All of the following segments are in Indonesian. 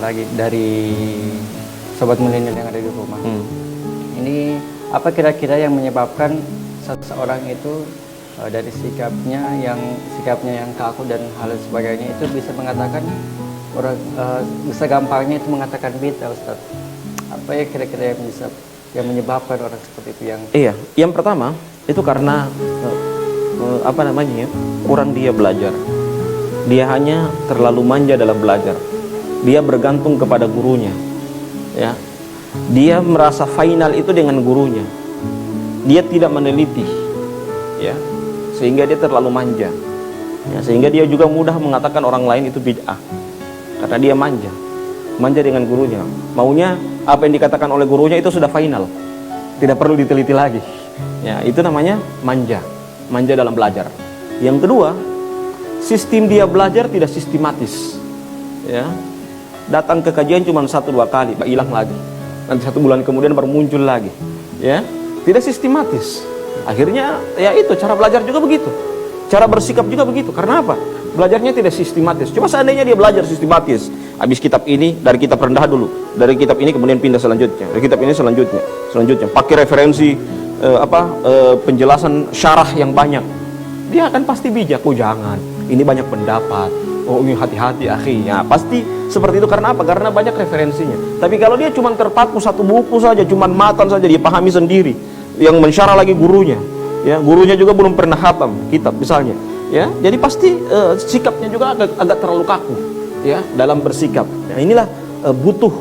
lagi dari sobat milenial yang ada di rumah. Ini apa kira-kira yang menyebabkan seseorang itu dari sikapnya yang kaku dan hal sebagainya itu bisa mengatakan orang bisa gampangnya itu mengatakan bid'ah, Ustaz. Apa ya kira-kira yang menyebabkan orang seperti itu yang Iya, yang pertama itu karena kurang dia belajar. Dia hanya terlalu manja dalam belajar. Dia bergantung kepada gurunya. Ya. Dia merasa final itu dengan gurunya. Dia tidak meneliti. Ya. Sehingga dia terlalu manja. Ya, sehingga dia juga mudah mengatakan orang lain itu bid'ah. Karena dia manja. Manja dengan gurunya. Maunya apa yang dikatakan oleh gurunya itu sudah final. Tidak perlu diteliti lagi. Ya, itu namanya manja. Manja dalam belajar. Yang kedua, sistem dia belajar tidak sistematis. Ya. Datang ke kajian cuma 1-2 kali, hilang lagi. Nanti 1 bulan kemudian baru muncul lagi. Ya. Tidak sistematis. Akhirnya ya itu cara belajar juga begitu. Cara bersikap juga begitu. Karena apa? Belajarnya tidak sistematis. Coba seandainya dia belajar sistematis. Habis kitab ini, dari kitab rendah dulu. Dari kitab ini kemudian pindah selanjutnya. Dari kitab ini selanjutnya. Pakai referensi penjelasan syarah yang banyak. Dia akan pasti bijak. Oh jangan, ini banyak pendapat. Oh ini hati-hati akhirnya. Pasti seperti itu. Karena apa? Karena banyak referensinya. Tapi kalau dia cuma terpaku 1 buku saja, cuma matan saja, dia pahami sendiri. Yang mensyarah lagi gurunya. Ya, gurunya juga belum pernah khatam kitab misalnya. Ya, jadi pasti sikapnya juga agak terlalu kaku. Ya, dalam bersikap. Nah, inilah butuh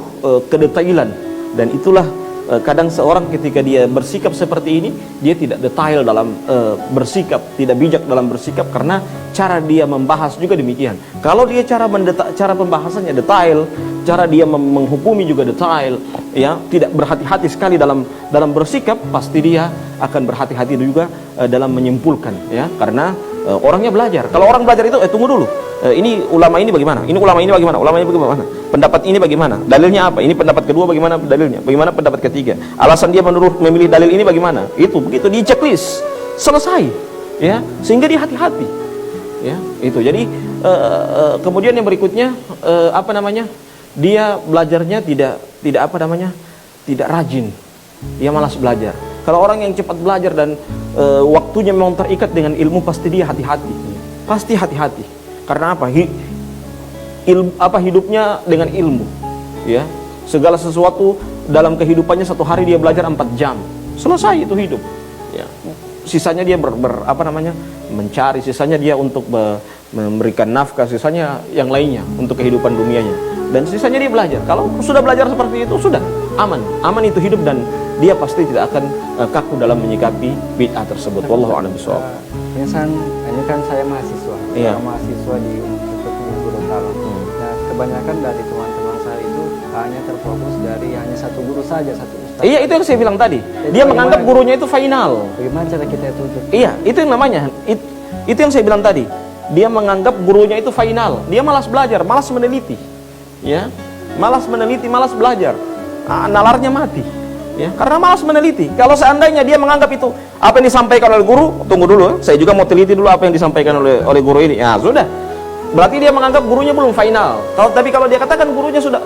kedetailan, dan itulah kadang seorang ketika dia bersikap seperti ini, dia tidak detail dalam bersikap, tidak bijak dalam bersikap, karena cara dia membahas juga demikian. Kalau dia cara pembahasannya detail, cara dia menghukumi juga detail, ya, tidak berhati-hati sekali dalam bersikap, pasti dia akan berhati-hati juga dalam menyimpulkan, ya, karena orangnya belajar. Kalau orang belajar itu tunggu dulu. Ini ulama ini bagaimana? Ini ulama ini bagaimana? Ulama ini bagaimana? Pendapat ini bagaimana? Dalilnya apa? Ini pendapat kedua bagaimana dalilnya? Bagaimana pendapat ketiga? Alasan dia memilih dalil ini bagaimana? Itu begitu di checklist. Selesai. Ya, sehingga dia hati-hati. Ya, itu. Jadi kemudian yang berikutnya dia belajarnya tidak rajin. Dia malas belajar. Kalau orang yang cepat belajar dan waktunya memang terikat dengan ilmu, pasti dia hati-hati. Pasti hati-hati. Karena apa? Hidupnya dengan ilmu. Ya. Segala sesuatu dalam kehidupannya, 1 hari dia belajar 4 jam. Selesai itu hidup. Ya. Sisanya dia mencari, sisanya dia untuk memberikan nafkah, sisanya yang lainnya untuk kehidupan dunianya. Dan sisanya dia belajar. Kalau sudah belajar seperti itu, sudah aman. Aman itu hidup, dan dia pasti tidak akan kaku dalam menyikapi bid'ah tersebut. Wallahu a'lam bishawab. Ini kan saya mahasiswa. Iya. Mahasiswa di Universitas Gorontalo. Nah, kebanyakan dari teman-teman saya itu hanya terfokus dari hanya satu guru saja, satu ustaz. Iya, itu yang saya bilang tadi. Dia menganggap gurunya itu final. Bagaimana cara kita itu? Iya, itu yang namanya. Itu yang saya bilang tadi. Dia menganggap gurunya itu final. Dia malas belajar, malas meneliti. Ya, malas meneliti, malas belajar. Nalarnya mati. Ya, karena malas meneliti. Kalau seandainya dia menganggap itu apa yang disampaikan oleh guru, tunggu dulu, saya juga mau teliti dulu apa yang disampaikan oleh guru ini. Ya, sudah. Berarti dia menganggap gurunya belum final. Tapi kalau dia katakan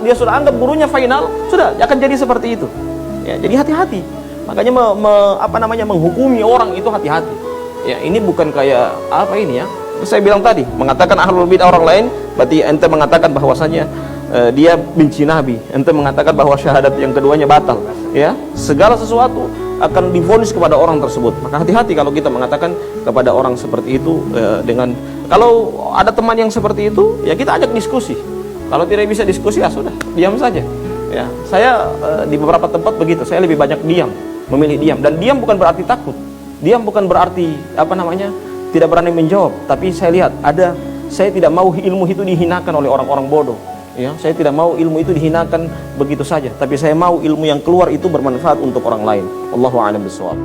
dia sudah anggap gurunya final, sudah akan jadi seperti itu. Ya, jadi hati-hati. Makanya menghukumi orang itu hati-hati. Ya, ini bukan kayak apa ini ya. Saya bilang tadi, mengatakan ahlul bid'ah orang lain, berarti ente mengatakan bahwasanya dia benci Nabi. Ente mengatakan bahwa syahadat yang keduanya batal. Ya, segala sesuatu akan divonis kepada orang tersebut. Maka hati-hati kalau kita mengatakan kepada orang seperti itu kalau ada teman yang seperti itu, ya kita ajak diskusi. Kalau tidak bisa diskusi, ya sudah, diam saja. Ya, saya di beberapa tempat begitu. Saya lebih banyak diam, memilih diam. Dan diam bukan berarti takut. Diam bukan berarti tidak berani menjawab. Tapi saya lihat saya tidak mau ilmu itu dihinakan oleh orang-orang bodoh. Ya, saya tidak mau ilmu itu dihinakan begitu saja, tapi saya mau ilmu yang keluar itu bermanfaat untuk orang lain. Wallahu a'lam bishawab.